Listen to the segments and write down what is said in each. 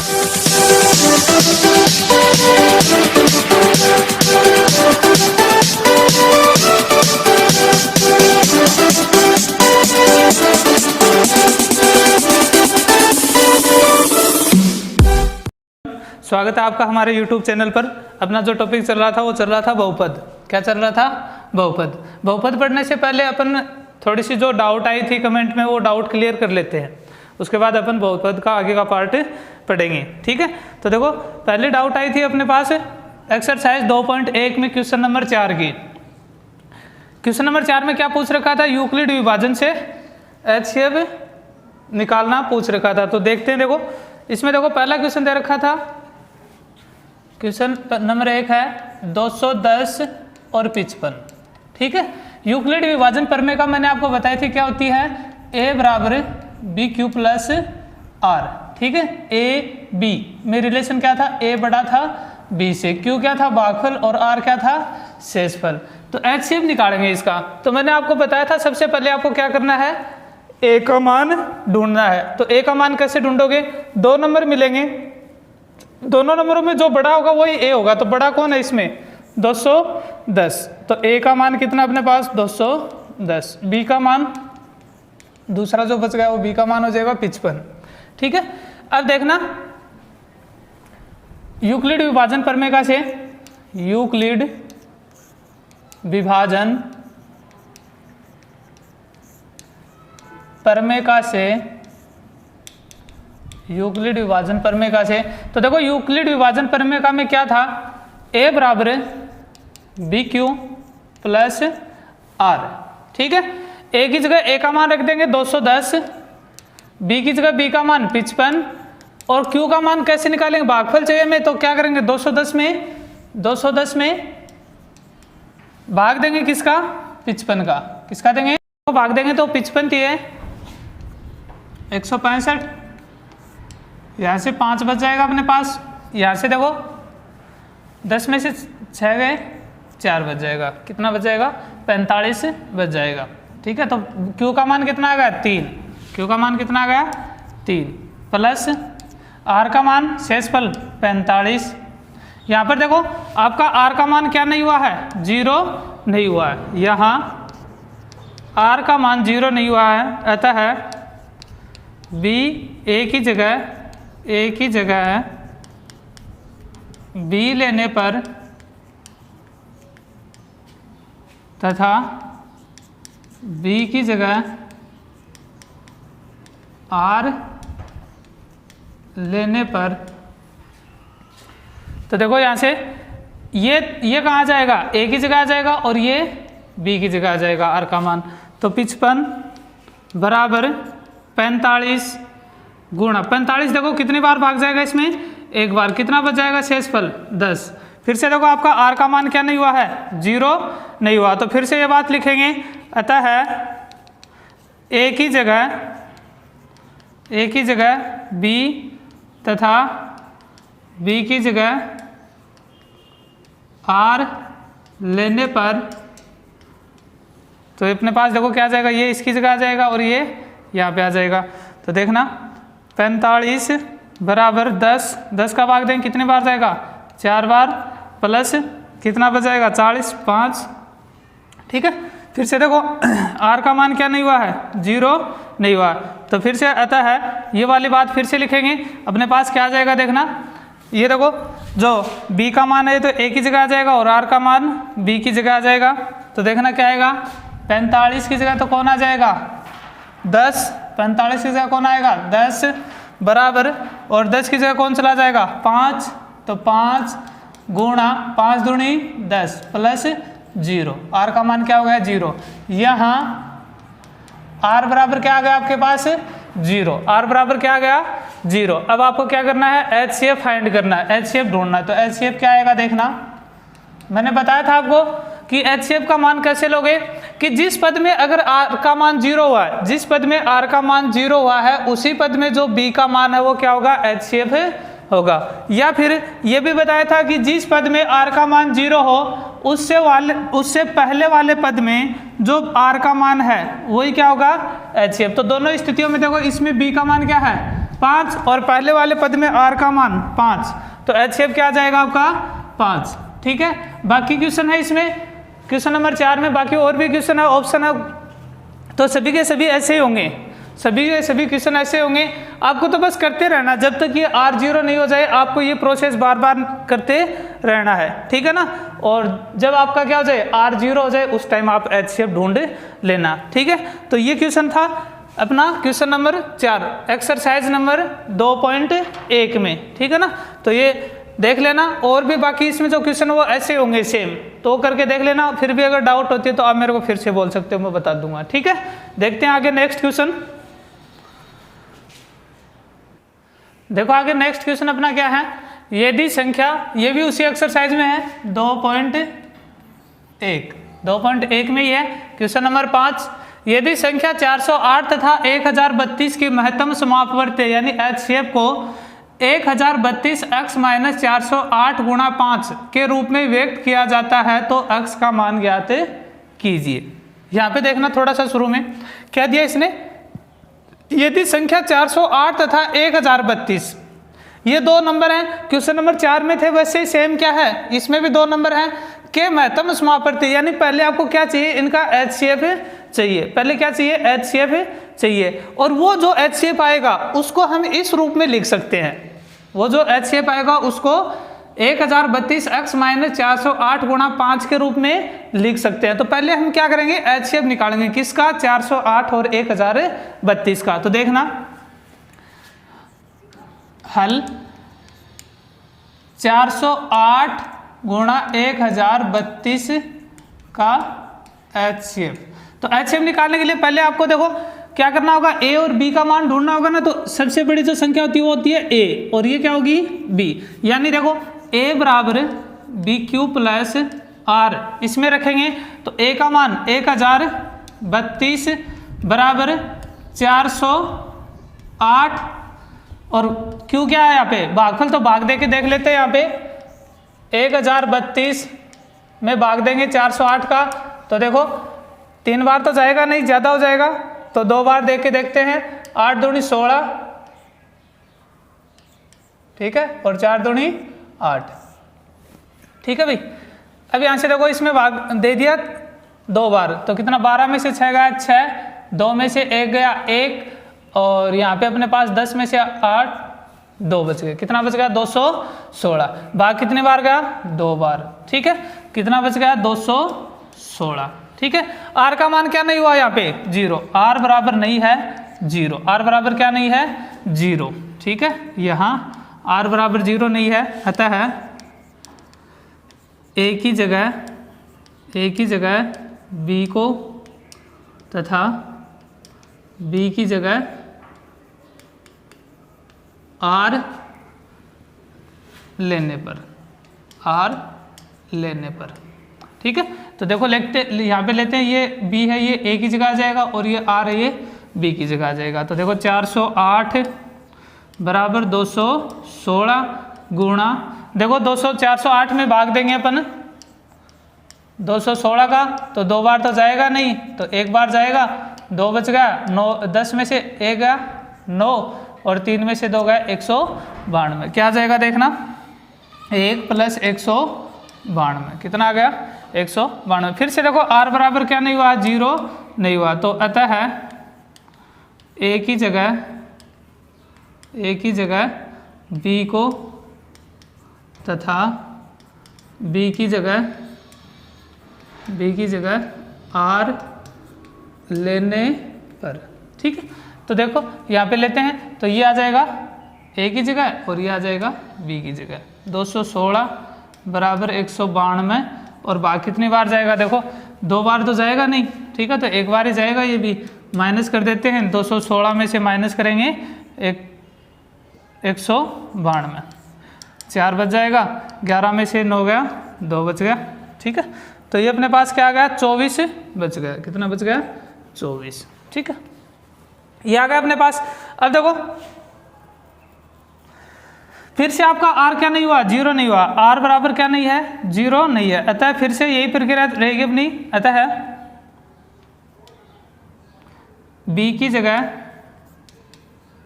स्वागत है आपका हमारे YouTube चैनल पर। अपना जो टॉपिक चल रहा था वो चल रहा था बहुपद। क्या चल रहा था? बहुपद। बहुपद पढ़ने से पहले अपन थोड़ी सी जो डाउट आई थी कमेंट में वो डाउट क्लियर कर लेते हैं, उसके बाद अपन बहुपद का आगे का पार्ट पढ़ेंगे। ठीक है, तो देखो पहले डाउट आई थी अपने पास एक्सरसाइज 2.1 में क्वेश्चन नंबर 4 की। क्वेश्चन नंबर 4 में क्या पूछ रखा था? यूक्लिड विभाजन से HCF निकालना पूछ रखा था। तो देखते हैं, देखो इसमें देखो पहला क्वेश्चन दे रखा था, क्वेश्चन नंबर 1 है 210 और 55। ठीक है, यूक्लिड विभाजन प्रमेय का मैंने आपको बताई थी क्या होती है, A बराबर BQ प्लस R। ठीक है, A B में रिलेशन क्या था, A बड़ा था B से, Q क्या था भागफल और R क्या था शेषफल। तो HCF निकालेंगे इसका। तो मैंने आपको बताया था सबसे पहले आपको क्या करना है, A का मान ढूंढना है। तो A का मान कैसे ढूंढोगे? दो नंबर मिलेंगे, दोनों नंबरों में जो बड़ा होगा वही A होगा। तो बड़ा कौन है इसमें? 210। तो A का मान कितना अपने पास? 210। B का मान दूसरा जो बच गया वो B का मान हो जाएगा 55। ठीक है, अब देखना यूक्लिड विभाजन प्रमेय का से, यूक्लिड विभाजन प्रमेय का से, यूक्लिड विभाजन प्रमेय का से। तो देखो यूक्लिड विभाजन प्रमेय का में क्या था, A बराबर BQ प्लस R। ठीक है, A की जगह A का मान रख देंगे 210, B की जगह B का मान 55 और Q का मान कैसे निकालेंगे? भागफल चाहिए में, तो क्या करेंगे 210 में भाग देंगे किसका? 55 का। किसका देंगे? तो भाग देंगे तो 55 थी है 165, यहाँ से 5 बच जाएगा अपने पास। यहाँ से देखो 10 में से 6 गए 4 बच जाएगा। कितना बच जाएगा? 45 बच जाएगा। ठीक है, तो Q का मान कितना आ गया? 3। Q का मान कितना आ गया? 3 प्लस R का मान शेषफल 45। यहाँ पर देखो आपका R का मान क्या नहीं हुआ है? 0 नहीं हुआ है। यहाँ R का मान 0 नहीं हुआ है, अतः B A की जगह B लेने पर तथा B की जगह R लेने पर, तो देखो यहाँ से ये कहाँ जाएगा? A की जगह आ जाएगा और ये B की जगह आ जाएगा R का मान। तो 55 बराबर 45 गुणा 45। देखो कितनी बार भाग जाएगा इसमें? एक बार। कितना बच जाएगा शेषफल? 10। फिर से देखो आपका R का मान क्या नहीं हुआ है? 0 नहीं हुआ। तो फिर से ये बात लिखेंगे, अतः A की जगह B तथा B की जगह R लेने पर, तो अपने पास देखो क्या आ जाएगा, ये इसकी जगह आ जाएगा और ये यहाँ पे आ जाएगा। तो देखना 45 बराबर 10 का भाग देंगे कितने बार जाएगा? 4 बार, प्लस कितना बच जाएगा? 40, 5। ठीक है, फिर से देखो R का मान क्या नहीं हुआ है? 0 नहीं हुआ। तो फिर से अतः है ये वाली बात फिर से लिखेंगे। अपने पास क्या आ जाएगा देखना, ये देखो जो B का मान है तो A की जगह आ जाएगा और R का मान B की जगह आ जाएगा। तो देखना क्या आएगा, 45 की जगह तो कौन आ जाएगा? 10। 45 की जगह कौन आएगा? 10 बराबर, और 10 की जगह कौन चला जाएगा? 5। तो 5 गुणा 5 दूनी 10 प्लस 0। R का मान क्या हो गया? 0। यहाँ R बराबर क्या आ गया आपके पास? 0। R बराबर क्या आ गया? 0। अब आपको क्या करना है? HCF फाइंड करना है, HCF ढूंढना है। तो HCF क्या आएगा देखना, मैंने बताया था आपको कि HCF का मान कैसे लोगे कि जिस पद में अगर R का मान 0 हुआ है, जिस पद में R का मान 0 हुआ है उसी पद में जो B का मान है वो क्या होगा? HCF होगा। या फिर ये भी बताया था कि जिस पद में R का मान 0 हो उससे पहले वाले पद में जो R का मान है वही क्या होगा? HCF। तो दोनों स्थितियों में देखो इसमें B का मान क्या है? 5 और पहले वाले पद में r का मान 5, तो HCF क्या आ जाएगा आपका 5। ठीक है, बाकी क्वेश्चन है इसमें, क्वेश्चन नंबर 4 में बाकी और भी क्वेश्चन है, ऑप्शन है, तो सभी के सभी ऐसे ही होंगे, सभी के सभी क्वेश्चन ऐसे होंगे। आपको तो बस करते रहना, जब तक ये R 0 नहीं हो जाए आपको ये प्रोसेस बार बार करते रहना है, ठीक है ना। और जब आपका क्या हो जाए R 0 हो जाए उस टाइम आप HCF ढूंढ लेना, ठीक है। तो ये क्वेश्चन था अपना क्वेश्चन नंबर 4 एक्सरसाइज नंबर 2.1 में, ठीक है ना। तो ये देख लेना, और भी बाकी इसमें जो क्वेश्चन वो ऐसे होंगे सेम, तो करके देख लेना। फिर भी अगर डाउट होती है तो आप मेरे को फिर से बोल सकते हो, मैं बता दूंगा, ठीक है। देखते हैं आगे नेक्स्ट क्वेश्चन। देखो आगे नेक्स्ट क्वेश्चन अपना क्या है, यदि संख्या, ये भी उसी एक्सरसाइज में है 2.1 में ही है, क्वेश्चन नंबर 5। यदि संख्या 408 तथा 1032 की महत्तम समापवर्ती यानी HCF को 1032 x माइनस 408 गुणा 5 के रूप में व्यक्त किया जाता है तो x का मान ज्ञात कीजिए। यहाँ पे देखना थोड़ा सा शुरू में क्या दिया इसने, यदि संख्या 408 तथा 1032 ये दो नंबर हैं, क्वेश्चन नंबर 4 में थे वैसे सेम क्या है, इसमें भी दो नंबर हैं के महत्तम समापवर्ती, यानी पहले आपको क्या चाहिए, इनका HCF चाहिए, पहले क्या चाहिए, HCF चाहिए। और वो जो HCF आएगा उसको हम इस रूप में लिख सकते हैं, वो जो HCF आएगा उसको 1032 x माइनस 408 गुणा 5 के रूप में लिख सकते हैं। तो पहले हम क्या करेंगे, HCF निकालेंगे, किसका, 408 और 1032 का। तो देखना हल 408 गुणा 1032 का HCF। तो HCF निकालने के लिए पहले आपको देखो क्या करना होगा, A और B का मान ढूंढना होगा ना। तो सबसे बड़ी जो संख्या होती है वो होती है A और ये क्या होगी B, यानी देखो A बराबर BQ प्लस R, इसमें रखेंगे तो A का मान 1032 बराबर 408 और Q क्या है यहाँ पे, भागफल, तो भाग दे के देख लेते हैं। यहाँ पे 1032 में भाग देंगे 408 का, तो देखो 3 बार तो जाएगा नहीं, ज़्यादा हो जाएगा, तो 2 बार देख के देखते हैं। 8 दूनी 16, ठीक है, और 4 दूनी 8, ठीक है भाई। अब यहाँ से देखो इसमें भाग दे दिया 2 बार, तो कितना, 12 में से 6 गया 6, 2 में से 1 गया 1, और यहाँ पे अपने पास 10 में से 8, 2 बच गए, कितना बच गया 216। भाग कितने बार गया, 2 बार, ठीक है, कितना बच गया 216, ठीक है। R का मान क्या नहीं हुआ यहाँ पे 0, R बराबर नहीं है 0, R बराबर क्या नहीं है 0, ठीक है, यहाँ R बराबर 0 नहीं है, अतः एक ही जगह B को तथा B की जगह R लेने पर, ठीक है। तो देखो लिखते, यहाँ पे लेते हैं, ये B है, ये A की जगह आ जाएगा, और ये R है, ये B की जगह आ जाएगा। तो देखो 408 बराबर 216 गुणा, देखो 408 में भाग देंगे अपन 216 का, तो 2 बार तो जाएगा नहीं, तो 1 बार जाएगा, 2 बच गया, 9, 10 में से 1 गया 9, और 3 में से 2 गया 192, क्या आ जाएगा देखना, 1 प्लस 192, कितना आ गया 192। फिर से देखो R बराबर क्या नहीं हुआ, 0 नहीं हुआ, तो अतः एक ही जगह B को तथा B की जगह R लेने पर, ठीक है। तो देखो यहाँ पे लेते हैं, तो ये आ जाएगा A की जगह और ये आ जाएगा B की जगह, 216 बराबर 192, और बाकी कितनी बार जाएगा, देखो 2 बार तो जाएगा नहीं, ठीक है, तो 1 बार ही जाएगा, ये भी माइनस कर देते हैं, 216 में से माइनस करेंगे 192, 4 बच जाएगा, 11 में से 9 गया, 2 बच गया, ठीक है। तो ये अपने पास क्या आ गया, 24 बच गया, कितना बच गया 24, ठीक है, ये आ गया अपने पास। अब देखो फिर से आपका R क्या नहीं हुआ, 0 नहीं हुआ, R बराबर क्या नहीं है 0 नहीं है, अतः फिर से यही प्रक्रिया रहेगी अपनी, अतः B की जगह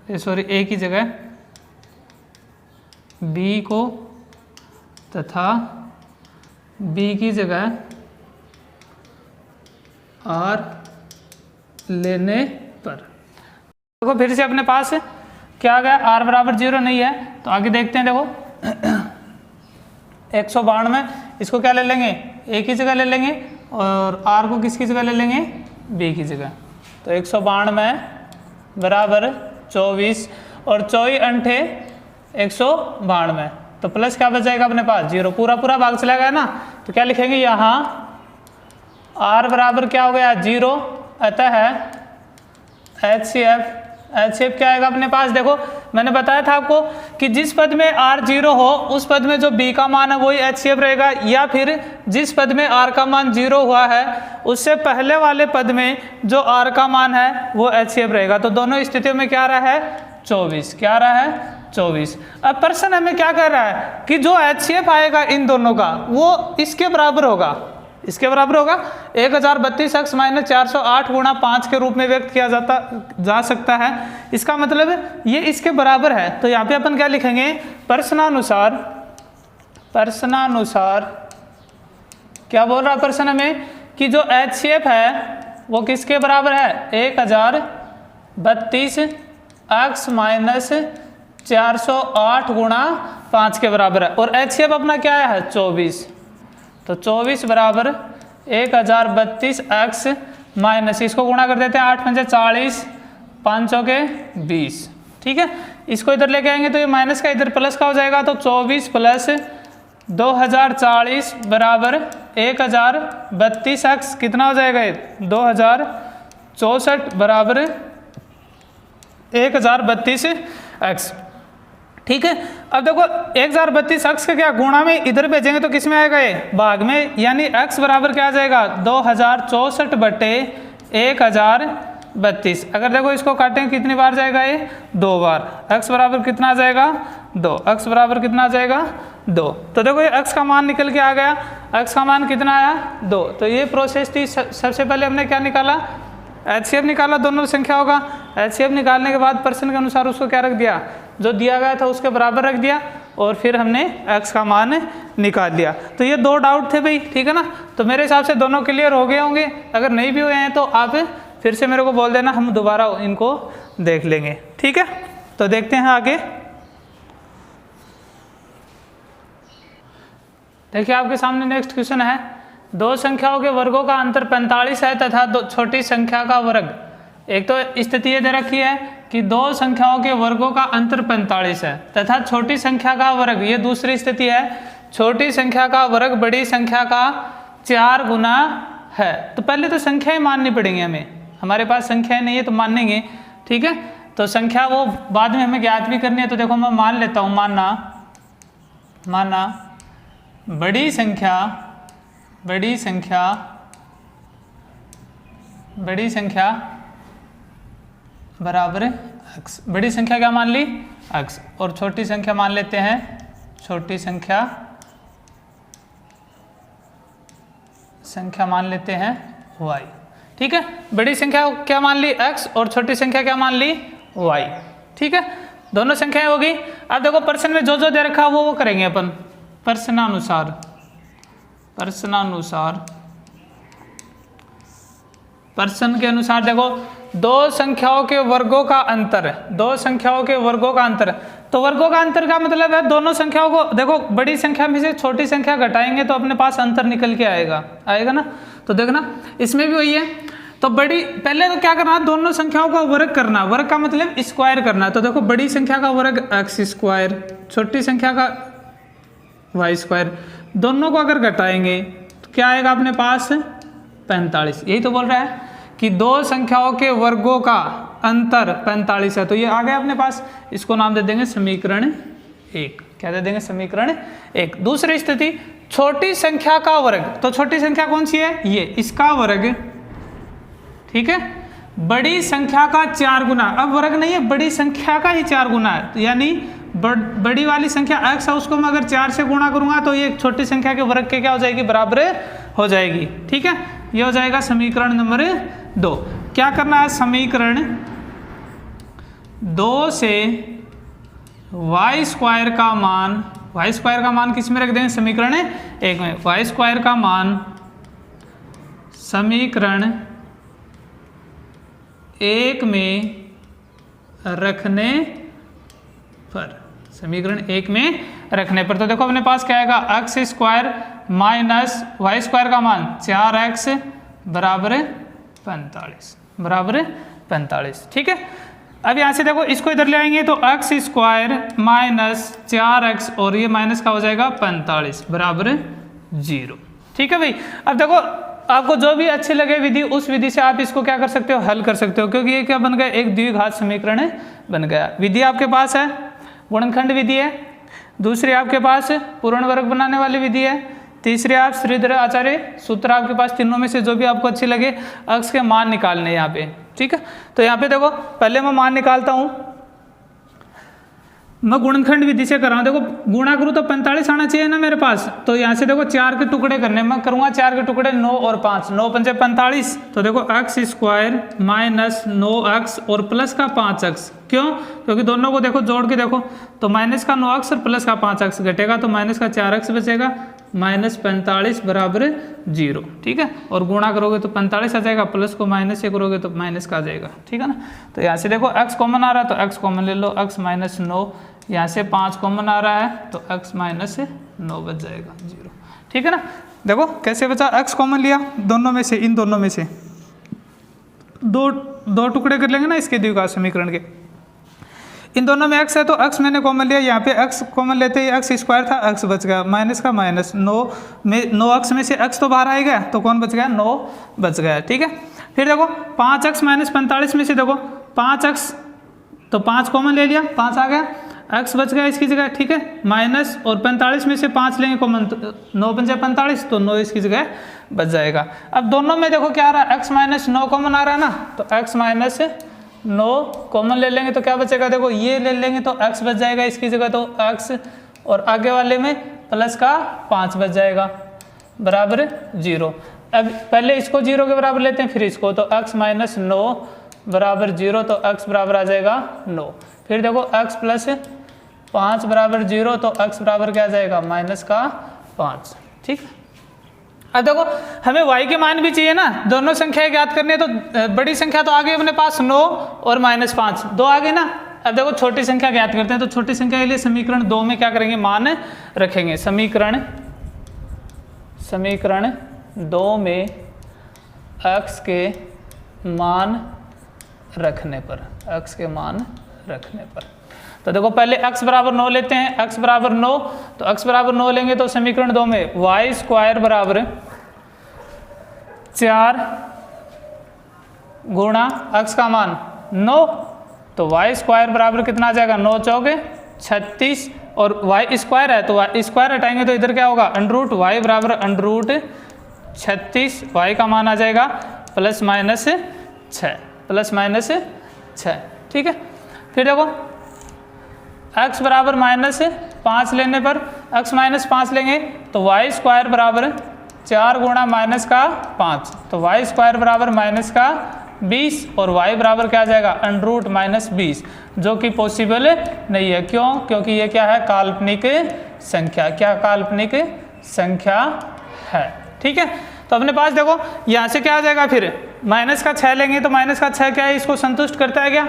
सॉरी ए की जगह बी को तथा बी की जगह आर लेने पर। देखो फिर से अपने पास क्या आ गया, आर बराबर 0 नहीं है तो आगे देखते हैं। देखो 192, इसको क्या ले लेंगे, ए की जगह ले लेंगे और आर को किसकी जगह ले लेंगे, बी की जगह। तो 192 बराबर 24 और 24 अंठे 192, तो प्लस क्या बच जाएगा अपने पास 0, पूरा पूरा भाग चला गया ना। तो क्या लिखेंगे यहाँ r बराबर क्या हो गया 0, अतः HCF क्या आएगा अपने पास। देखो मैंने बताया था आपको कि जिस पद में r 0 हो उस पद में जो b का मान है वही HCF रहेगा, या फिर जिस पद में r का मान 0 हुआ है उससे पहले वाले पद में जो r का मान है वो HCF रहेगा। तो दोनों स्थितियों में क्या आ रहा है 24, क्या आ रहा है 24। अब प्रश्न हमें क्या कह रहा है कि जो HCF आएगा इन दोनों का वो इसके बराबर होगा, इसके बराबर होगा 1032x माइनस 408 गुणा 5 के रूप में व्यक्त किया जा सकता है। इसका मतलब ये इसके बराबर है। तो यहाँ पे अपन क्या लिखेंगे, प्रश्नानुसार क्या बोल रहा है प्रश्न हमें कि जो HCF है वो किसके बराबर है 1032x माइनस 408 गुणा 5 के बराबर है, और HCF अपना क्या है 24। तो 24 बराबर 1032x माइनस, इसको गुणा कर देते हैं 8 पंजे 40, 5 के 20, ठीक है। इसको इधर लेके आएंगे तो ये माइनस का इधर प्लस का हो जाएगा। तो 24 प्लस 2040 बराबर 1032x कितना हो जाएगा 2064 बराबर 1032x, ठीक है। अब देखो 1032x के क्या गुणा में इधर भेजेंगे तो किस में आएगा ये भाग में, यानी x बराबर क्या आ जाएगा 2064 बटे 1032। अगर देखो इसको काटेंगे कितनी बार जाएगा ये 2 बार, x बराबर कितना आ जाएगा 2, x बराबर कितना आ जाएगा 2। तो देखो ये x का मान निकल के आ गया, x का मान कितना आया 2। तो ये प्रोसेस थी, सबसे पहले हमने क्या निकाला HCF निकाला दोनों संख्याओं का। HCF निकालने के बाद प्रश्न के अनुसार उसको क्या रख दिया, जो दिया गया था उसके बराबर रख दिया, और फिर हमने x का मान निकाल लिया। तो ये 2 डाउट थे भाई, ठीक है ना। तो मेरे हिसाब से दोनों क्लियर हो गए होंगे, अगर नहीं भी हुए हैं तो आप फिर से मेरे को बोल देना, हम दोबारा इनको देख लेंगे, ठीक है। तो देखते हैं आगे। देखिए आपके सामने नेक्स्ट क्वेश्चन है, 2 संख्याओं के वर्गों का अंतर 45 है तथा 2 छोटी संख्या का वर्ग। एक तो स्थिति ये दे रखी है कि 2 संख्याओं के वर्गों का अंतर 45 है तथा छोटी संख्या का वर्ग, ये दूसरी स्थिति है, छोटी संख्या का वर्ग बड़ी संख्या का 4 गुना है। तो पहले तो संख्याएं माननी पड़ेंगी हमें, हमारे पास संख्याएं नहीं है तो मानेंगे, ठीक है। तो संख्या वो बाद में हमें ज्ञात भी करनी है। तो देखो मैं मान लेता हूँ, मानना बड़ी संख्या बराबर x। बड़ी संख्या क्या मान ली x, और छोटी संख्या मान लेते हैं संख्या मान लेते हैं y, ठीक है। बड़ी संख्या क्या मान ली x और छोटी संख्या क्या मान ली y, ठीक है। दोनों संख्याएं होगी। अब देखो प्रश्न में जो जो दे रखा वो करेंगे अपन प्रश्नानुसार। प्रश्न के अनुसार देखो 2 संख्याओं के वर्गों का अंतर, 2 संख्याओं के वर्गों का अंतर। तो वर्गों का अंतर का मतलब है दोनों संख्याओं को, देखो बड़ी संख्या में से छोटी संख्या घटाएंगे तो अपने पास अंतर निकल के आएगा ना। तो देखना इसमें भी वही है। तो बड़ी, पहले तो क्या करना, दोनों संख्याओं का वर्ग करना, वर्ग का मतलब स्क्वायर करना। तो देखो बड़ी संख्या का वर्ग x स्क्वायर, छोटी संख्या का y स्क्वायर, दोनों को अगर घटाएंगे तो क्या आएगा अपने पास 45। यही तो बोल रहा है कि 2 संख्याओं के वर्गों का अंतर 45 है। तो ये आ गया अपने पास, इसको नाम दे देंगे समीकरण 1। क्या दे देंगे समीकरण 1। दूसरी स्थिति छोटी संख्या का वर्ग। तो छोटी संख्या कौन सी है, ये, इसका वर्ग, ठीक है। बड़ी संख्या का 4 गुना, अब वर्ग नहीं है, बड़ी संख्या का ही 4 गुना है, तो यानी बड़ी वाली संख्या x है उसको मैं अगर 4 से गुणा करूंगा तो ये छोटी संख्या के वर्ग के क्या हो जाएगी, बराबर हो जाएगी, ठीक है। ये हो जाएगा समीकरण नंबर 2। क्या करना है, 2 से वाई स्क्वायर का मान किस में रख दें, समीकरण 1 में। वाई स्क्वायर का मान समीकरण 1 में रखने पर, तो देखो अपने पास क्या आएगा, x square minus y square का मान 4x बराबर 45, ठीक है। अब यहाँ से देखो इसको इधर ले आएंगे तो एक्स स्क्वायर माइनस 4x और ये माइनस का हो जाएगा 45 बराबर 0, ठीक है भाई। अब देखो आपको जो भी अच्छी लगे विधि, उस विधि से आप इसको क्या कर सकते हो, हल कर सकते हो, क्योंकि ये क्या बन गया, एक द्विघात समीकरण बन गया। विधि आपके पास है, गुणनखंड विधि है, दूसरी आपके पास पूर्ण वर्ग बनाने वाली विधि है, तीसरी आप श्रीधर आचार्य सूत्र आपके पास, तीनों में से जो भी आपको अच्छी लगे। अक्ष के मान निकालने यहाँ पे, ठीक है। तो यहाँ पे देखो पहले मैं मान निकालता हूँ, मैं गुणनखंड विधि से कर रहा हूँ। देखो गुणा करूँ तो 45 आना चाहिए ना मेरे पास, तो यहाँ से देखो 4 के टुकड़े करने, मैं करूँगा 4 के टुकड़े 9 और 5, 9 पंजे 45, तो देखो एक्स स्क्वायर माइनस 9x और प्लस का 5x, क्यों, क्योंकि दोनों को देखो जोड़ के देखो तो माइनस का 9x और प्लस का 5x घटेगा तो माइनस का 4x बचेगा, माइनस 45 बराबर 0, ठीक है। और गुणा करोगे तो 45 आ जाएगा, प्लस को माइनस से करोगे तो माइनस का आ जाएगा, ठीक है ना। तो यहाँ से देखो x कॉमन आ रहा है तो x कॉमन ले लो, x माइनस 9, यहाँ से 5 कॉमन आ रहा है तो x माइनस 9 बच जाएगा 0, ठीक है ना। देखो कैसे बचा, x कॉमन लिया दोनों में से, इन दोनों में से दो टुकड़े कर लेंगे ना इसके द्विघात समीकरण के, इन दोनों में x है तो x मैंने कॉमन लिया, यहाँ पे x कॉमन लेते ही x स्क्वायर था, x बच गया, माइनस का माइनस 9x में से x तो बाहर आएगा तो कौन बच गया, 9 बच गया, ठीक है। फिर देखो 5x माइनस 45 में से देखो 5x, तो 5 कॉमन ले लिया, 5 आ गया, x बच गया इसकी जगह, ठीक है, माइनस और 45 में से 5 लेंगे कॉमन, 9 पंजे 45, तो 9 इसकी जगह बच जाएगा। अब दोनों में देखो क्या आ रहा है, x माइनस 9 कॉमन आ रहा है ना, तो x माइनस 9 कॉमन ले लेंगे तो क्या बचेगा, देखो ये ले लेंगे तो x बच जाएगा इसकी जगह, तो x और आगे वाले में प्लस का 5 बच जाएगा बराबर 0। अब पहले इसको 0 के बराबर लेते हैं, फिर इसको, तो x माइनस 9 बराबर 0, तो x बराबर आ जाएगा 9। फिर देखो x प्लस 5 बराबर 0, तो x बराबर क्या आ जाएगा, माइनस का 5, ठीक। अब देखो हमें y के मान भी चाहिए ना, दोनों संख्याएं ज्ञात करनी है, तो बड़ी संख्या तो आ गई अपने पास 9 और माइनस 5, 2 आ गई ना। अब देखो छोटी संख्या ज्ञात करते हैं, तो छोटी संख्या के लिए समीकरण 2 में क्या करेंगे, मान रखेंगे। समीकरण 2 में x के मान रखने पर, तो देखो पहले x बराबर 9 लेते हैं, x बराबर 9, तो x बराबर 9 लेंगे तो समीकरण 2 में वाई स्क्वायर बराबर 4 गुणा x का मान 9, तो वाई स्क्वायर बराबर कितना आ जाएगा, 9 चौके 36, और वाई स्क्वायर है तो वाई स्क्वायर हटाएंगे तो इधर क्या होगा, अंडर रूट वाई बराबर अंडर रूट 36, वाई का मान आ जाएगा प्लस माइनस 6, ठीक है। फिर देखो x बराबर माइनस 5 लेने पर, x माइनस 5 लेंगे तो वाई स्क्वायर बराबर 4 गुणा माइनस का 5, तो वाई स्क्वायर बराबर माइनस का 20, और y बराबर क्या आ जाएगा, अंडर रूट माइनस 20, जो कि पॉसिबल नहीं है। क्यों, क्योंकि ये क्या है, काल्पनिक संख्या, क्या काल्पनिक संख्या है, ठीक है। तो अपने पास देखो यहाँ से क्या आ जाएगा, फिर माइनस का 6 लेंगे तो माइनस का 6 क्या है, इसको संतुष्ट करता है क्या,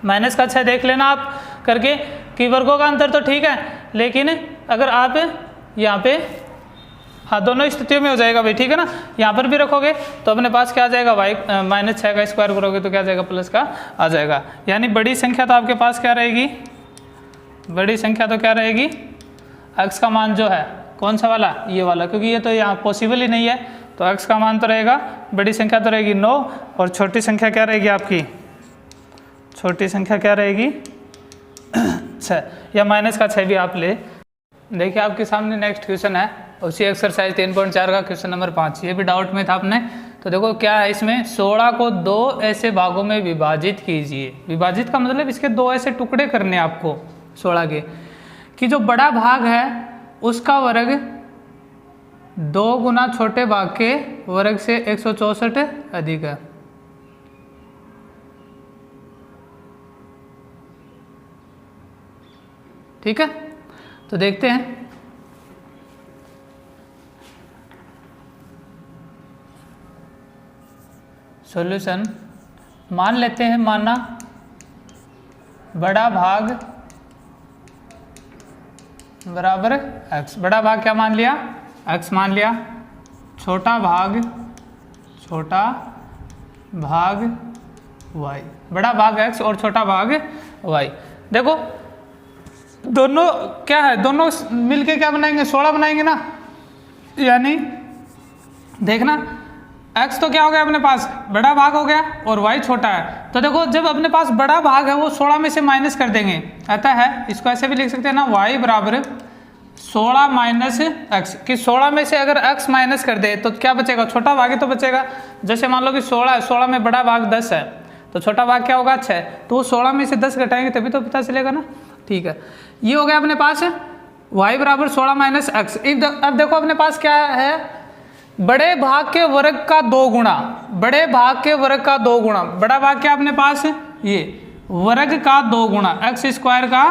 माइनस का 6 देख लेना आप करके कि वर्गों का अंतर तो ठीक है, लेकिन अगर आप यहाँ पे, हाँ दोनों स्थितियों में हो जाएगा भाई, ठीक है ना, यहाँ पर भी रखोगे तो अपने पास क्या आ जाएगा, वाई माइनस 6 का स्क्वायर करोगे तो क्या आ जाएगा, प्लस का आ जाएगा। यानी बड़ी संख्या तो आपके पास क्या रहेगी, बड़ी संख्या तो क्या रहेगी, x का मान जो है कौन सा वाला, ये वाला, क्योंकि ये तो यहाँ पॉसिबल ही नहीं है, तो x का मान तो रहेगा, बड़ी संख्या तो रहेगी 9, और छोटी संख्या क्या रहेगी आपकी, छोटी संख्या क्या रहेगी 6, या माइनस का 6 भी आप ले। देखिए आपके सामने नेक्स्ट क्वेश्चन है, उसी एक्सरसाइज 3.4 का क्वेश्चन नंबर 5, ये भी डाउट में था आपने। तो देखो क्या है इसमें, 16 को 2 ऐसे भागों में विभाजित कीजिए। विभाजित का मतलब इसके 2 ऐसे टुकड़े करने आपको 16 के, कि जो बड़ा भाग है उसका वर्ग 2 गुना छोटे भाग के वर्ग से 164 अधिक है। ठीक है, तो देखते हैं। सॉल्यूशन मान लेते हैं, माना बड़ा भाग बराबर x, बड़ा भाग क्या मान लिया, x मान लिया, छोटा भाग y, बड़ा भाग x और छोटा भाग y। देखो दोनों क्या है, दोनों मिलके क्या बनाएंगे, 16 बनाएंगे ना। यानी देखना x तो क्या हो गया अपने पास, बड़ा भाग हो गया, और y छोटा है। तो देखो जब अपने पास बड़ा भाग है वो 16 में से माइनस कर देंगे, अतः है इसको ऐसे भी लिख सकते हैं ना, y बराबर 16 माइनस एक्स, कि 16 में से अगर x माइनस कर दे तो क्या बचेगा, छोटा भाग ही तो बचेगा। जैसे मान लो कि 16 है, 16 में बड़ा भाग 10 है, तो छोटा भाग क्या होगा 6, तो वो 16 में से 10 घटाएंगे तभी तो पता चलेगा ना। ठीक है, ये हो गया अपने पास y बराबर 16 माइनस एक्स। अब देखो अपने पास क्या है, बड़े भाग के वर्ग का 2 गुणा, बड़े भाग के वर्ग का 2 गुणा, बड़ा भाग क्या अपने पास ये वर्ग का 2 गुणा, एक्स स्क्वायर का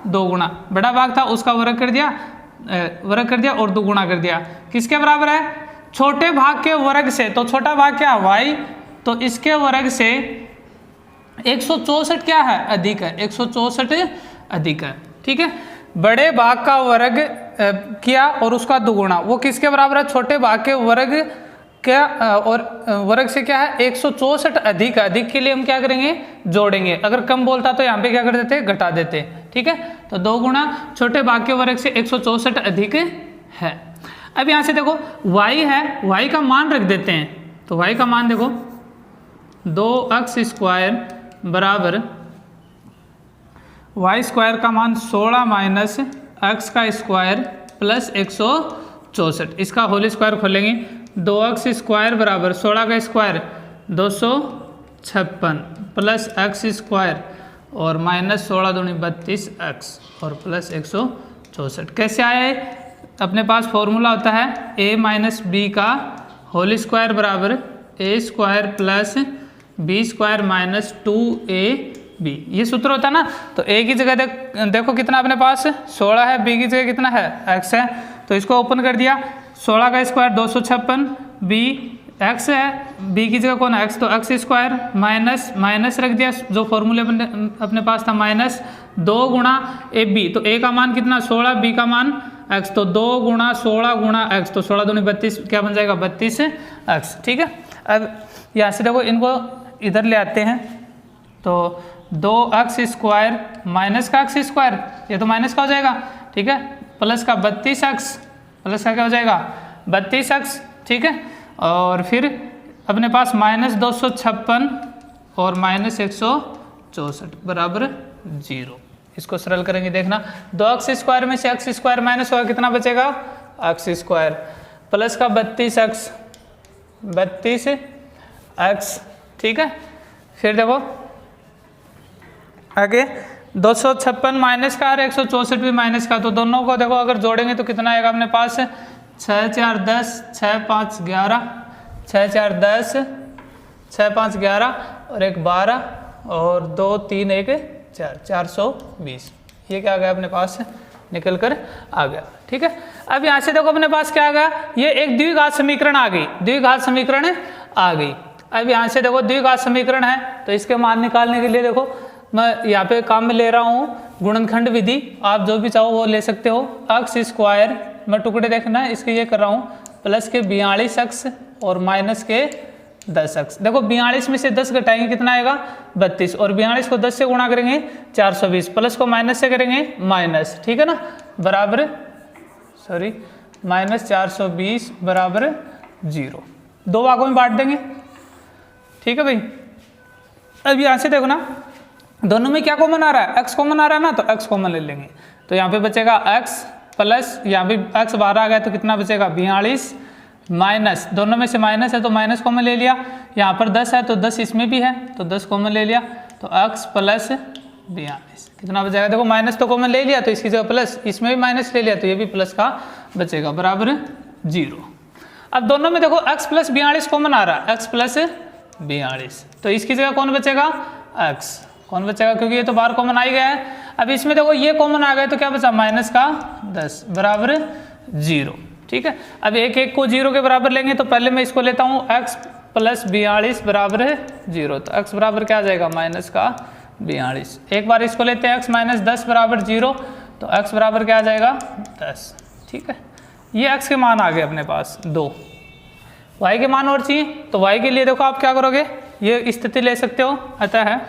2 गुणा, बड़ा भाग था उसका वर्ग कर दिया और 2 गुणा कर दिया, किसके बराबर है, छोटे भाग के वर्ग से। तो छोटा भाग क्या y, तो इसके वर्ग से 164 क्या है, अधिक है, 164 अधिक है। ठीक है, बड़े भाग का वर्ग किया और उसका 2 गुणा, वो किसके बराबर है, छोटे भाग के वर्ग क्या और वर्ग से क्या है 164 अधिक है। अधिक के लिए हम क्या करेंगे, जोड़ेंगे, अगर कम बोलता तो यहाँ पे क्या कर देते, घटा देते। ठीक है, तो 2 गुणा छोटे भाग के वर्ग से 164 अधिक है। अब यहाँ से देखो y है, y का मान रख देते हैं, तो y का मान देखो 2x स्क्वायर बराबर y स्क्वायर का मान 16 माइनस x का स्क्वायर प्लस 164, इसका होल स्क्वायर खोलेंगे, 2x स्क्वायर बराबर 16 का स्क्वायर 256 प्लस x स्क्वायर और माइनस 16 दूनी 32x और प्लस 164। कैसे आया है, अपने पास फॉर्मूला होता है a माइनस बी का होल स्क्वायर बराबर a square plus b square minus 2ab, ये सूत्र होता है ना। तो a की जगह देखो कितना अपने पास 16 है, b की जगह कितना है x है, तो इसको ओपन कर दिया, 16 का स्क्वायर 256, b x है, b की जगह कौन है x, तो x स्क्वायर माइनस माइनस रख दिया, जो फॉर्मूले अपने पास था माइनस 2 गुणा ए बी, तो a का मान कितना 16, b का मान x, तो 2 गुणा 16 गुणा x, तो 16 दूनी 32 क्या बन जाएगा 32x। ठीक है, अब यहाँ से देखो इनको इधर ले आते हैं, तो 2x स्क्वायर माइनस का x स्क्वायर, ये तो माइनस का हो जाएगा। ठीक है, प्लस का 32x, प्लस का क्या हो जाएगा 32x। ठीक है, और फिर अपने पास माइनस 256 और माइनस 164 बराबर 0। इसको सरल करेंगे, देखना 2x स्क्वायर में से x स्क्वायर माइनस होगा, कितना बचेगा x स्क्वायर, प्लस का 32x, 32x। ठीक है, फिर देखो आगे 256 माइनस का और 164 भी माइनस का, तो दोनों को देखो अगर जोड़ेंगे तो कितना आएगा अपने पास 6 4 10, 6 5 11, 6 4 10, 6 5 11 और 1 12 और 2 3 1 4, 420। ये क्या आ गया अपने पास निकल कर आ गया। ठीक है, अब यहाँ से देखो अपने पास क्या आ गया, ये एक द्विघात समीकरण आ गई, द्विघात समीकरण आ गई। अब यहाँ से देखो द्विघात समीकरण है, तो इसके मान निकालने के लिए देखो मैं यहाँ पे काम में ले रहा हूँ गुणनखंड विधि, आप जो भी चाहो वो ले सकते हो। x स्क्वायर मैं टुकड़े देखना है इसके ये कर रहा हूँ, प्लस के 42x और माइनस के 10x। देखो 42 में से 10 घटाएंगे कितना आएगा 32, और 42 को 10 से गुणा करेंगे 420, प्लस को माइनस से करेंगे माइनस। ठीक है ना, बराबर माइनस 420 बराबर 0, 2 भागों में बांट देंगे। ठीक है भाई, अब यहाँ से देखो ना दोनों में क्या कॉमन आ रहा है, x कॉमन आ रहा है ना, तो x कॉमन ले लेंगे, तो यहाँ पे बचेगा x प्लस, यहाँ पे x बाहर आ गया तो कितना बचेगा 42 माइनस, दोनों में से माइनस है तो माइनस कॉमन ले लिया, यहाँ पर 10 है तो 10 इसमें भी है तो 10 कॉमन ले लिया, तो x प्लस 42 कितना बचेगा, देखो माइनस तो कॉमन ले लिया तो इसकी जगह प्लस, इसमें भी माइनस ले लिया तो ये भी प्लस का बचेगा बराबर 0। अब दोनों में देखो x प्लस 42 कॉमन आ रहा है, x प्लस 42, तो इसकी जगह कौन बचेगा x, कौन बचेगा, क्योंकि ये तो बाहर कॉमन आ ही गया है। अब इसमें देखो ये कॉमन आ गया तो क्या बचा माइनस का 10 बराबर 0, ठीक है। अब एक एक को 0 के बराबर लेंगे तो पहले मैं इसको लेता हूँ x प्लस 42 बराबर है 0, तो x बराबर क्या आ जाएगा माइनस का 42। एक बार इसको लेते हैं x माइनस 10 बराबर 0, तो x बराबर क्या आ जाएगा 10, ठीक है। ये x के मान आ गए अपने पास 2। y के मान और चाहिए तो y के लिए देखो आप क्या करोगे, ये स्थिति ले सकते हो, अतः है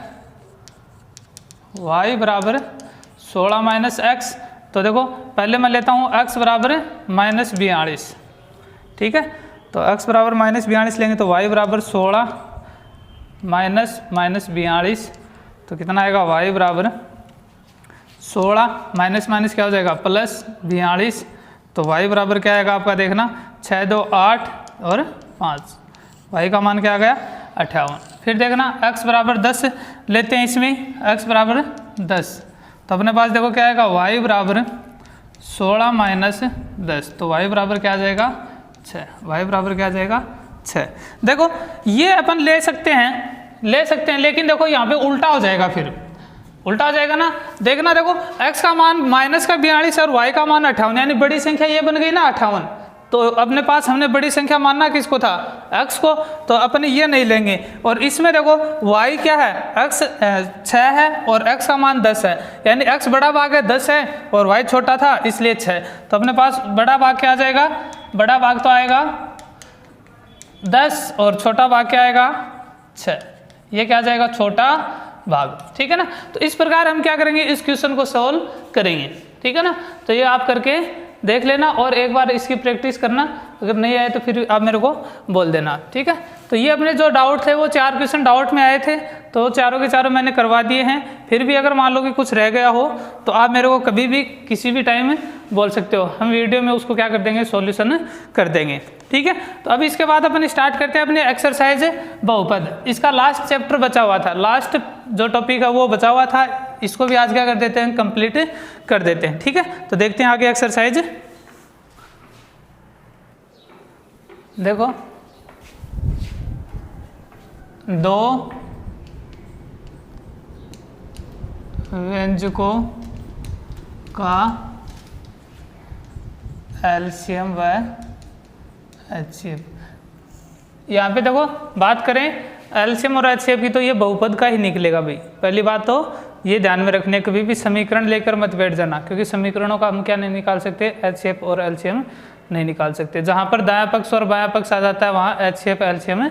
y बराबर 16 माइनस x, तो देखो पहले मैं लेता हूँ x बराबर माइनस 42, ठीक है। तो x बराबर माइनस 42 लेंगे तो y बराबर 16 माइनस 42, तो कितना आएगा y बराबर 16 माइनस माइनस क्या हो जाएगा प्लस 42, तो y बराबर क्या आएगा आपका देखना 6 2 8 और 5, y का मान क्या आ गया 58। फिर देखना x बराबर 10 लेते हैं, इसमें x बराबर 10, तो अपने पास देखो क्या आएगा y बराबर 16 माइनस 10, तो y बराबर क्या आ जाएगा 6, y बराबर क्या आ जाएगा 6। देखो ये अपन ले सकते हैं, लेकिन देखो यहाँ पे उल्टा हो जाएगा, फिर उल्टा हो जाएगा ना। देखना देखो x का मान माइनस का 42 और y का मान 58, यानी बड़ी संख्या ये बन गई ना 58। तो अपने पास हमने बड़ी संख्या मानना किसको था x को, तो अपन ये नहीं लेंगे। और इसमें देखो y क्या है x 6 है और x का मान 10 है, यानी x बड़ा भाग है 10 है और y छोटा था इसलिए 6, तो अपने पास बड़ा भाग क्या आ जाएगा, बड़ा भाग तो आएगा 10 और छोटा भाग क्या आएगा 6, ये क्या आ जाएगा छोटा भाग, ठीक है ना। तो इस प्रकार हम क्या करेंगे, इस क्वेश्चन को सॉल्व करेंगे, ठीक है ना। तो ये आप करके देख लेना और एक बार इसकी प्रैक्टिस करना, अगर नहीं आए तो फिर आप मेरे को बोल देना, ठीक है। तो ये अपने जो डाउट थे वो 4 क्वेश्चन डाउट में आए थे, तो चारों के चारों मैंने करवा दिए हैं। फिर भी अगर मान लो कि कुछ रह गया हो तो आप मेरे को कभी भी किसी भी टाइम बोल सकते हो, हम वीडियो में उसको क्या कर देंगे सॉल्यूशन कर देंगे, ठीक है। तो अब इसके बाद अपन स्टार्ट करते हैं अपने एक्सरसाइज बहुपद। इसका लास्ट चैप्टर बचा हुआ था, लास्ट जो टॉपिक है वो बचा हुआ था, इसको भी आज क्या कर देते हैं कंप्लीट कर देते हैं, ठीक है। तो देखते हैं आगे एक्सरसाइज। देखो 2 व्यंजकों का एलसीएम व एचसीएफ। यहाँ पे देखो बात करें एलसीएम और एचसीएफ की तो ये बहुपद का ही निकलेगा भाई। पहली बात तो ये ध्यान में रखने, कभी भी समीकरण लेकर मत बैठ जाना, क्योंकि समीकरणों का हम क्या नहीं निकाल सकते, एचसीएफ और एलसीएम नहीं निकाल सकते। जहाँ पर दायां पक्ष और बायां पक्ष आ जाता है वहाँ एचसीएफ एलसीएम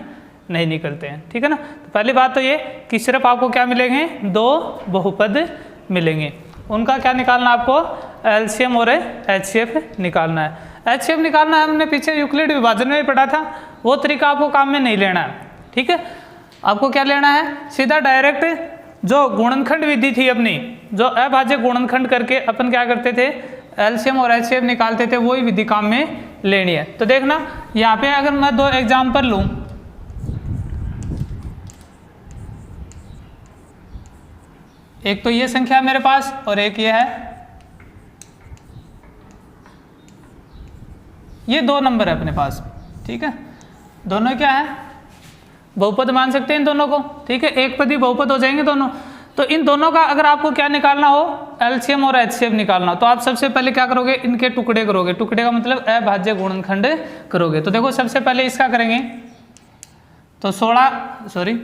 नहीं निकलते हैं, ठीक है ना। तो पहली बात तो ये कि सिर्फ आपको क्या मिलेंगे 2 बहुपद मिलेंगे, उनका क्या निकालना आपको एलसीएम और एचसीएफ निकालना है। एचसीएफ निकालना है हमने पीछे यूक्लिड विभाजन में पढ़ा था, वो तरीका आपको काम में नहीं लेना है, ठीक है। आपको क्या लेना है, सीधा डायरेक्ट जो गुणनखंड विधि थी अपनी, जो अभाज्य गुणनखंड करके अपन क्या करते थे एलसीएम और एचसीएफ निकालते थे, वही विधि काम में लेनी है। तो देखना यहाँ पे अगर मैं 2 एग्जाम्पल लूँ, एक तो ये संख्या मेरे पास और एक ये है, ये 2 नंबर है अपने पास, ठीक है। दोनों क्या है बहुपद मान सकते हैं इन दोनों को, ठीक है, एक पदी बहुपद हो जाएंगे दोनों। तो इन दोनों का अगर आपको क्या निकालना हो एलसीएम और एचसीएफ निकालना हो, तो आप सबसे पहले क्या करोगे, इनके टुकड़े करोगे, टुकड़े का मतलब अभाज्य गुणनखंड करोगे। तो देखो सबसे पहले इसका करेंगे तो 16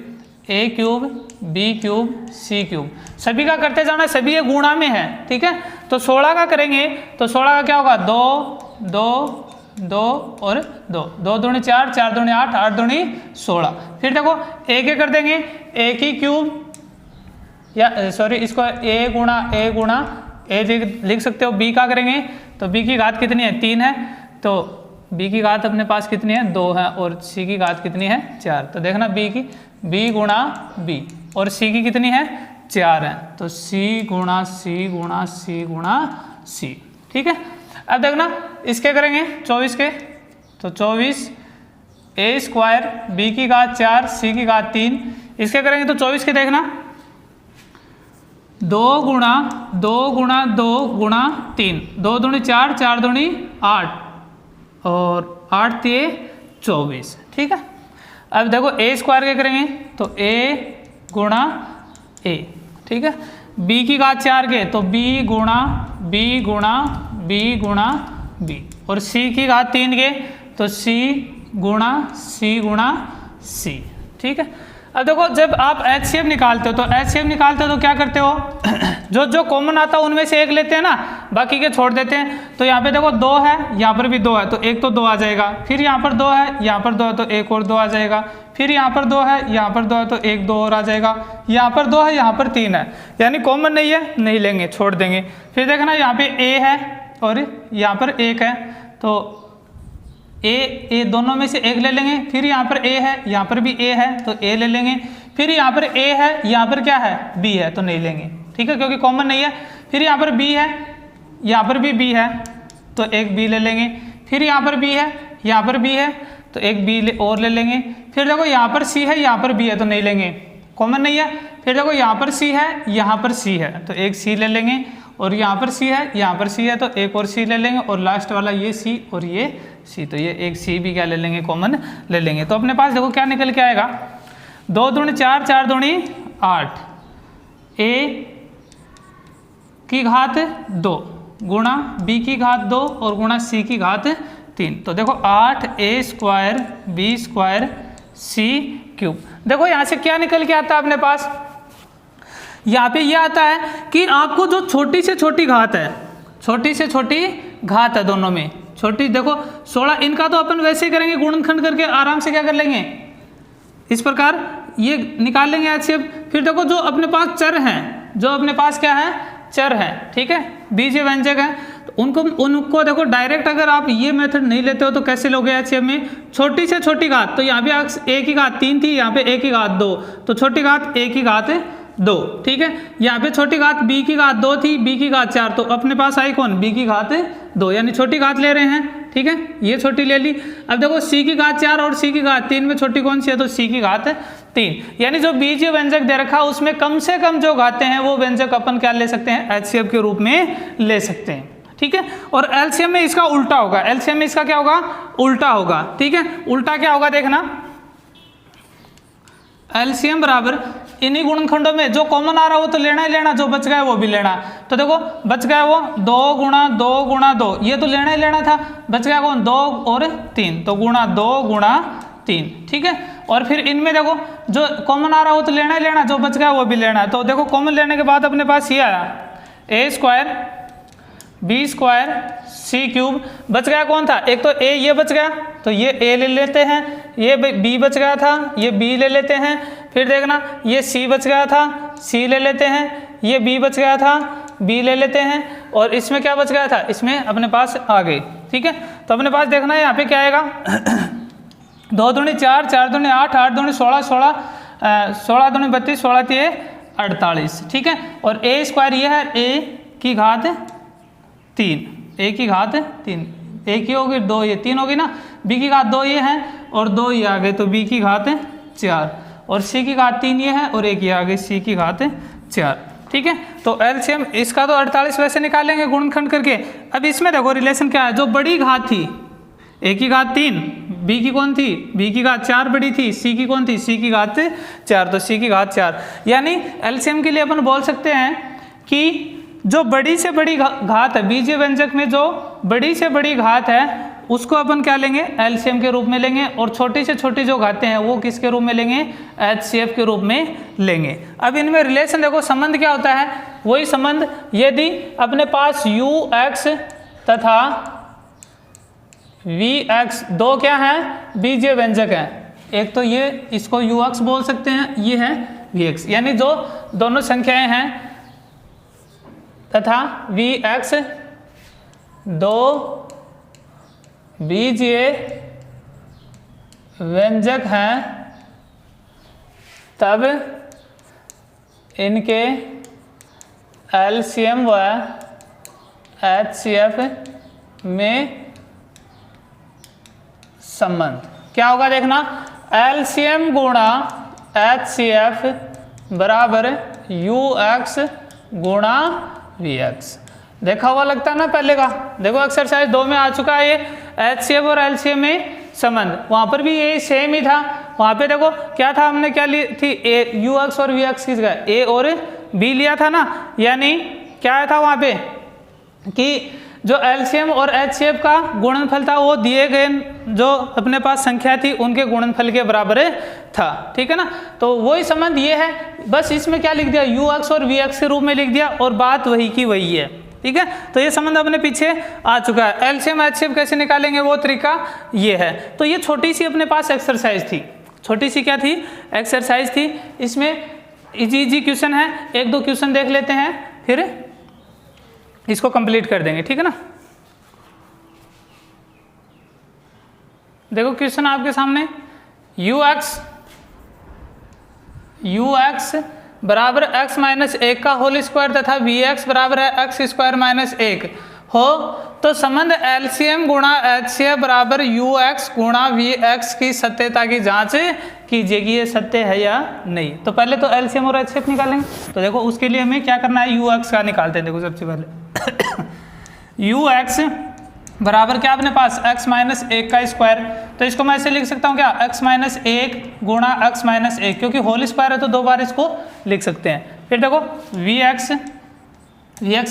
ए cube B cube C cube, सभी का करते जाना, सभी ये गुणा में है, ठीक है। तो 16 का करेंगे तो 16 का क्या होगा 2 2 2 और 2, 2 दूनी 4, 4 दूनी 8, 8 दूनी 16। फिर देखो ए के कर देंगे ए की क्यूब, या सॉरी इसको ए गुणा ए लिख सकते हो। बी का करेंगे तो बी की घात कितनी है 3 है, तो बी की घात अपने पास कितनी है 2 है, और सी की घात कितनी है 4। तो देखना बी गुणा बी और सी की कितनी है 4 है, तो सी गुणा सी गुणा सी गुणा सी, ठीक है। अब देखना इसके करेंगे 24 के, तो 24 ए स्क्वायर बी की घात 4 सी की घात 3, इसके करेंगे तो 24 के देखना 2 गुणा 2 गुणा 2 गुणा 3, 2 दूनी 4, 4 दूनी 8 और 8 3 24, ठीक है। अब देखो ए स्क्वायर के करेंगे तो ए गुणा ए, ठीक है। बी की घात 4 के तो बी गुणा बी गुणा बी गुणा बी, और सी की घात 3 के तो सी गुणा सी। ठीक है। अब देखो जब आप HCF निकालते हो तो HCF निकालते हो तो क्या करते हो जो जो कॉमन आता है उनमें से एक लेते हैं ना, बाकी के छोड़ देते हैं। तो यहाँ पे देखो 2 है, यहाँ पर भी 2 है तो एक तो 2 आ जाएगा, फिर यहाँ पर 2 है, यहाँ पर 2 है तो एक और 2 आ जाएगा, फिर यहाँ पर 2 है, यहाँ पर 2 है तो एक 2 और आ जाएगा, यहाँ पर 2 है, यहाँ पर 3 है, यानी कॉमन नहीं है, नहीं लेंगे, छोड़ देंगे। फिर देखना यहाँ पे A है और यहाँ पर 1 है तो ए दोनों में से एक ले लेंगे, फिर यहाँ पर A है, यहाँ पर भी A है तो A ले लेंगे, फिर यहाँ पर A है, यहाँ पर क्या है B है तो नहीं लेंगे। ठीक है, क्योंकि कॉमन नहीं है। फिर यहाँ पर B है, यहाँ पर भी B है तो एक B ले लेंगे, फिर यहाँ पर B है, यहाँ पर B है तो एक B और ले लेंगे। फिर देखो यहाँ पर C है, यहाँ पर B है तो नहीं लेंगे, कॉमन नहीं है। फिर देखो यहाँ पर C है, यहाँ पर C है तो एक C ले लेंगे, और यहाँ पर C है, यहाँ पर C है तो एक और C ले लेंगे, और लास्ट वाला ये C और ये C, तो ये एक C भी क्या ले लेंगे, कॉमन ले लेंगे। तो अपने पास देखो क्या निकल के आएगा, 2 दूनी 4, 4 दूनी 8, A की घात 2 गुणा B की घात 2 और गुणा C की घात 3। तो देखो 8A² B² C³ देखो यहाँ से क्या निकल के आता है अपने पास, यहाँ पे ये आता है कि आपको जो छोटी से छोटी घात है, छोटी से छोटी घात है दोनों में छोटी, देखो 16, इनका तो अपन वैसे ही करेंगे, गुणनखंड करके आराम से क्या कर लेंगे, इस प्रकार ये निकाल लेंगे HCF। फिर देखो जो अपने पास चर हैं, जो अपने पास क्या है, चर है, ठीक है, बीजीय व्यंजक है, तो उनको देखो डायरेक्ट अगर आप ये मेथड नहीं लेते हो तो कैसे लोगे HCF में, छोटी से छोटी घात, तो यहाँ पे A की घात 3 थी, यहाँ पे A की घात 2, तो छोटी घात A की घात 2, ठीक है। यहाँ पे छोटी घात B की घात 2 थी, B की घात 4, तो अपने पास आई कौन, B की घात 2, यानी छोटी घात ले रहे हैं, ठीक है, ये छोटी ले ली। अब देखो C की घात 4 और C की घात 3 में छोटी कौन सी है, तो C की घात 3, यानी जो बीजीय व्यंजक दे रखा उसमें कम से कम जो घातें हैं वो व्यंजक अपन क्या ले सकते हैं, HCF के रूप में ले सकते हैं, ठीक है। और LCM में इसका उल्टा होगा, LCM में इसका क्या होगा, उल्टा होगा, ठीक है। उल्टा क्या होगा देखना, LCM बराबर इन्हीं गुणनखंडों में जो कॉमन आ रहा हो तो लेना ही लेना, जो बच गया है वो भी लेना। तो देखो बच गया वो 2 गुणा 2 गुणा 2, ये तो लेना ही लेना था, बच गया कौन, 2 और 3, तो गुणा 2 गुणा 3, ठीक है। और फिर इनमें देखो जो कॉमन आ रहा हो तो लेना ही लेना, जो बच गया वो भी लेना है। तो देखो कॉमन लेने के बाद अपने पास ये आया A² B² C³ बच गया कौन था, एक तो A ये बच गया तो ये A ले लेते हैं, ये B बच गया था, ये B ले लेते हैं, फिर देखना ये C बच गया था, C ले लेते हैं, ये B बच गया था, B ले लेते हैं, और इसमें क्या बच गया था, इसमें अपने पास आ गई, ठीक है। तो अपने पास देखना है यहाँ पे क्या आएगा 2 दूनी 4, 4 दूनी 8, 8 दूनी 16, 16 दूनी 32, 16 3 48, ठीक है। और A² ये है A की घात 3, A की घात 3, A की होगी 2, ये 3 होगी ना, B की घात 2 ये है और 2 ये आ गए तो B की घात 4, और C की घात 3 ये है और एक ये आ गई C की घात 4, ठीक है। तो LCM इसका तो 48 वैसे निकालेंगे गुणनखंड करके। अब इसमें देखो रिलेशन क्या है, जो बड़ी घात थी A की घात 3, B की कौन थी, B की घात 4 बड़ी थी, C की कौन थी, C की घात 4, तो C की घात 4, यानी LCM के लिए अपन बोल सकते हैं कि जो बड़ी से बड़ी घात है, बीजीय व्यंजक में जो बड़ी से बड़ी घात है उसको अपन क्या लेंगे, LCM के रूप में लेंगे, और छोटी से छोटी जो घातें हैं वो किसके रूप में लेंगे, HCF के रूप में लेंगे। अब इनमें रिलेशन देखो, संबंध क्या होता है, वही संबंध यदि अपने पास UX तथा VX दो क्या हैं, बीजीय व्यंजक हैं, एक तो ये इसको UX बोल सकते हैं, ये है VX, यानी जो दोनों संख्याएं हैं तथा VX दो बीजीय व्यंजक हैं, तब इनके LCM व HCF में संबंध क्या होगा देखना, LCM गुणा HCF बराबर UX गुणा VX। देखा हुआ लगता है ना पहले का, देखो एक्सरसाइज 2 में आ चुका है ये HCF और LCM में संबंध, वहाँ पर भी ये सेम ही था। वहाँ पे देखो क्या था, हमने क्या ली थी, UX और VX की जगह A और बी लिया था ना, यानी क्या आया था वहाँ पे कि जो एलसीएम और एचसीएफ का गुणनफल था वो दिए गए जो अपने पास संख्या थी उनके गुणनफल के बराबर था, ठीक है ना। तो वही संबंध ये है, बस इसमें क्या लिख दिया, यू एक्स और वी एक्स के रूप में लिख दिया और बात वही की वही है, ठीक है। तो ये संबंध अपने पीछे आ चुका है। एलसीएम एचसीएफ कैसे निकालेंगे वो तरीका ये है। तो ये छोटी सी अपने पास एक्सरसाइज थी, छोटी सी क्या थी, एक्सरसाइज थी। इसमें इजी क्वेश्चन है, एक दो क्वेश्चन देख लेते हैं फिर इसको कंप्लीट कर देंगे, ठीक है ना। देखो क्वेश्चन आपके सामने, यू एक्स बराबर x माइनस 1 का होल स्क्वायर तथा वी एक्स बराबर है x स्क्वायर माइनस 1 हो तो संबंध एलसीएम गुणा एचसीएफ बराबर यू एक्स गुणा वी एक्स की सत्यता की जांच कीजिए कि ये सत्य है या नहीं। तो पहले तो एलसीएम और एचसीएफ निकालेंगे। तो देखो उसके लिए हमें क्या करना है, यू एक्स का निकालते हैं। देखो सबसे पहले यू एक्स बराबर क्या अपने पास x माइनस 1 का स्क्वायर, तो इसको मैं ऐसे लिख सकता हूँ क्या, x माइनस 1 गुणा x माइनस 1, क्योंकि होल स्क्वायर है तो दो बार इसको लिख सकते हैं। फिर देखो वी एक्स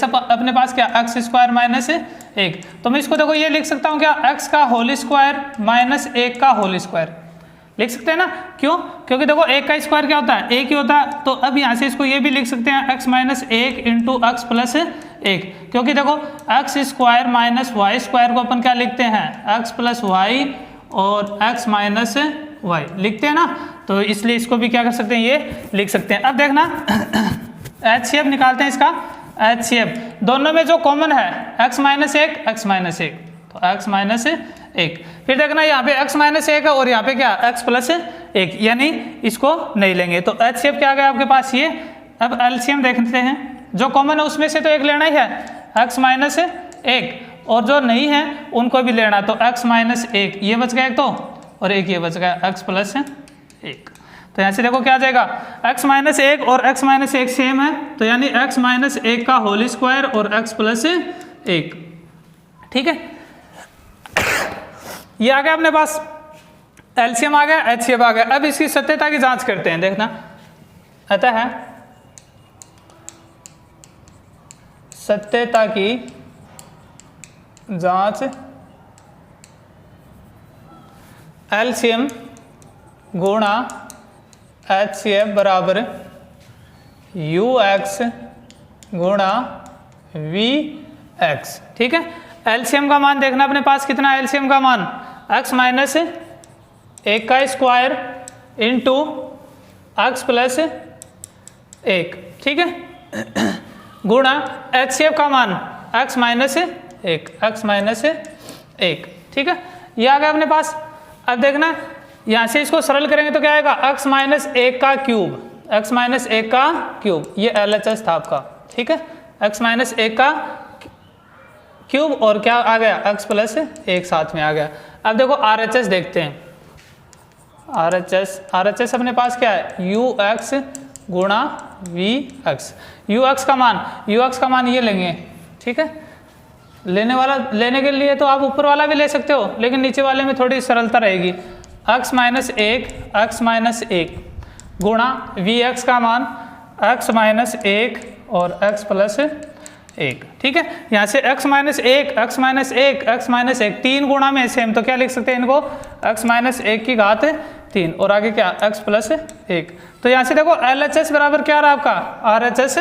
अपने पास क्या, x स्क्वायर माइनस 1, तो मैं इसको देखो ये लिख सकता हूँ क्या, x का होल स्क्वायर माइनस 1 का होल स्क्वायर लिख सकते हैं ना। क्यों, क्योंकि देखो 1 का स्क्वायर क्या होता है, 1 ही होता है। तो अब यहाँ से इसको ये भी लिख सकते हैं x minus 1 into x plus 1, क्योंकि देखो x square minus y square को अपन क्या लिखते हैं, x प्लस वाई और x माइनस वाई लिखते हैं ना। तो इसलिए इसको भी क्या कर सकते हैं, ये लिख सकते हैं। अब देखना एचसीएफ निकालते हैं इसका। एचसीएफ दोनों में जो कॉमन है x माइनस 1, तो x माइनस 1, फिर देखना यहाँ पे x माइनस 1 है और यहाँ पे क्या x प्लस 1, यानी इसको नहीं लेंगे। तो एचसीएफ क्या आ गया आपके पास ये। अब एलसीएम देखते हैं, जो कॉमन है उसमें से तो एक लेना ही है, x माइनस 1, और जो नहीं है उनको भी लेना। तो x माइनस 1 ये बच गया एक तो, और एक ये बच गया x प्लस 1। तो यहाँ से देखो क्या आ जाएगा, x माइनस 1 और x माइनस 1 सेम है, तो यानी x माइनस 1 का होल स्क्वायर और x प्लस 1, ठीक है। ये आ गया अपने पास, एलसीएम आ गया, एचसीएफ आ गया। अब इसकी सत्यता की जांच करते हैं। देखना अतः है सत्यता की जांच एलसीएम गुणा एचसीएफ बराबर यू एक्स गुणा वी एक्स, ठीक है। एलसीएम का मान देखना अपने पास कितना है, एलसीएम का मान x माइनस 1 का स्क्वायर इंटू एक्स प्लस 1, ठीक है, गुणा एचसीएफ का मान x माइनस 1, ठीक है। ये आ गया अपने पास। अब देखना यहाँ से इसको सरल करेंगे तो क्या आएगा, x माइनस 1 का क्यूब, ये LHS था आपका, ठीक है, x माइनस 1 का क्यूब और क्या आ गया, x प्लस 1 साथ में आ गया। अब देखो RHS देखते हैं। RHS अपने पास क्या है, यू एक्स गुणा वी एक्स। यू एक्स का मान ये लेंगे, ठीक है। लेने के लिए तो आप ऊपर वाला भी ले सकते हो, लेकिन नीचे वाले में थोड़ी सरलता रहेगी। x माइनस 1 गुणा वी एक्स का मान x माइनस 1 और x प्लस 1, ठीक है। यहाँ से x माइनस 1 3 गुणा में सेम, तो क्या लिख सकते हैं इनको, x माइनस 1 की घात 3 और आगे क्या x प्लस 1। तो यहाँ से देखो LHS बराबर क्या आ रहा है आपका, RHS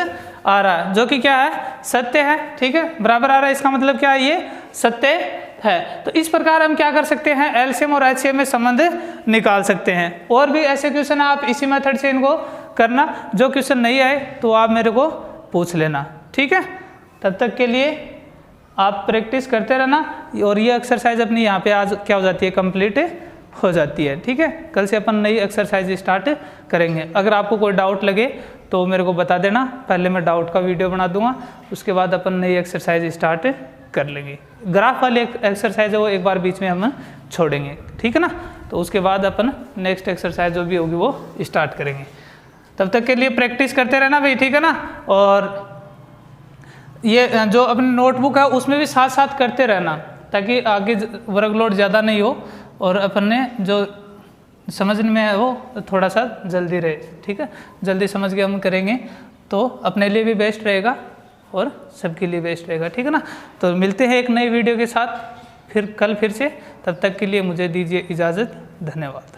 आ रहा है, जो कि क्या है, सत्य है, ठीक है, बराबर आ रहा है। इसका मतलब क्या है, ये सत्य है। तो इस प्रकार हम क्या कर सकते हैं, एलसीएम और एचसीएफ में संबंध निकाल सकते हैं। और भी ऐसे क्वेश्चन आप इसी मेथड से इनको करना, जो क्वेश्चन नहीं आए तो आप मेरे को पूछ लेना, ठीक है। तब तक के लिए आप प्रैक्टिस करते रहना, और ये एक्सरसाइज अपनी यहाँ पे आज क्या हो जाती है, कंप्लीट हो जाती है, ठीक है। कल से अपन नई एक्सरसाइज स्टार्ट करेंगे। अगर आपको कोई डाउट लगे तो मेरे को बता देना, पहले मैं डाउट का वीडियो बना दूंगा, उसके बाद अपन नई एक्सरसाइज स्टार्ट कर लेंगे। ग्राफ वाली एक्सरसाइज है वो एक बार बीच में हम छोड़ेंगे, ठीक है ना। तो उसके बाद अपन नेक्स्ट एक्सरसाइज जो भी होगी वो स्टार्ट करेंगे। तब तक के लिए प्रैक्टिस करते रहना भाई, ठीक है ना। और ये जो अपनी नोटबुक है उसमें भी साथ साथ करते रहना, ताकि आगे वर्कलोड ज़्यादा नहीं हो और अपन ने जो समझने में है वो थोड़ा सा जल्दी रहे, ठीक है। जल्दी समझ के हम करेंगे तो अपने लिए भी बेस्ट रहेगा और सबके लिए बेस्ट रहेगा, ठीक है ना। तो मिलते हैं एक नई वीडियो के साथ फिर कल फिर से, तब तक के लिए मुझे दीजिए इजाज़त, धन्यवाद।